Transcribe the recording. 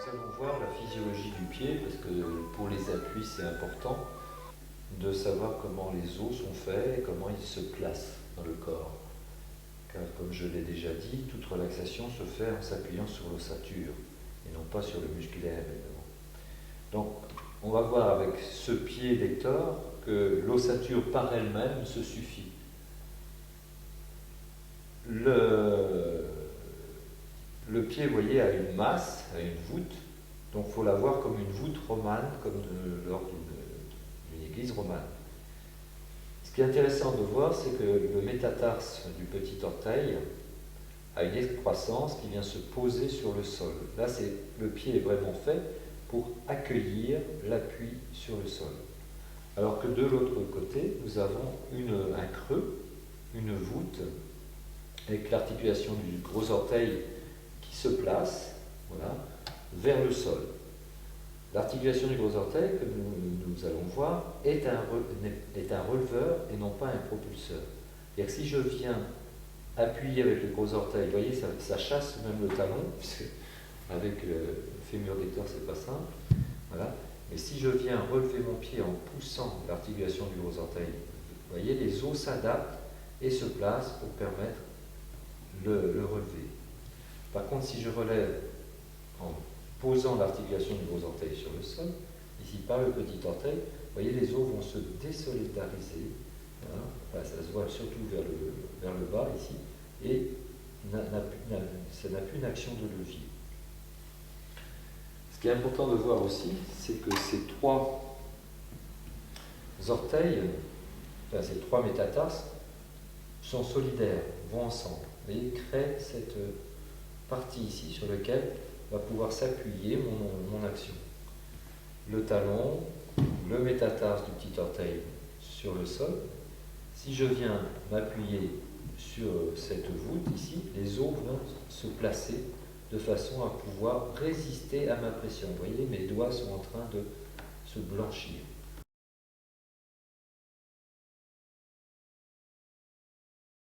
Nous allons voir la physiologie du pied, parce que pour les appuis, c'est important de savoir comment les os sont faits et comment ils se placent dans le corps. Car comme je l'ai déjà dit, toute relaxation se fait en s'appuyant sur l'ossature et non pas sur le musculaire, évidemment. Donc, on va voir avec ce pied d'Hector que l'ossature par elle-même se suffit. Le pied, vous voyez, a une masse, a une voûte, donc il faut la voir comme une voûte romane, comme lors d'une église romane. Ce qui est intéressant de voir, c'est que le métatarse du petit orteil a une excroissance qui vient se poser sur le sol. Là, le pied est vraiment fait pour accueillir l'appui sur le sol. Alors que de l'autre côté, nous avons un creux, une voûte, avec l'articulation du gros orteil qui se place, voilà, vers le sol. L'articulation du gros orteil, que nous allons voir, est un releveur et non pas un propulseur. C'est-à-dire que si je viens appuyer avec le gros orteil, vous voyez, ça chasse même le talon, puisque avec le fémur d'Hector, c'est pas simple. Voilà. Et si je viens relever mon pied en poussant l'articulation du gros orteil, vous voyez, les os s'adaptent et se placent pour permettre le relever. Par contre, si je relève en posant l'articulation du gros orteil sur le sol, ici par le petit orteil, vous voyez, les os vont se désolidariser. Voilà. Enfin, ça se voit surtout vers le bas ici, et ça n'a plus une action de levier. Ce qui est important de voir aussi, c'est que ces trois orteils, enfin ces trois métatarses, sont solidaires, vont ensemble. Vous voyez, créent cette partie ici sur laquelle va pouvoir s'appuyer mon action. Le talon, le métatarse du petit orteil sur le sol. Si je viens m'appuyer sur cette voûte ici, les os vont se placer de façon à pouvoir résister à ma pression. Vous voyez, mes doigts sont en train de se blanchir.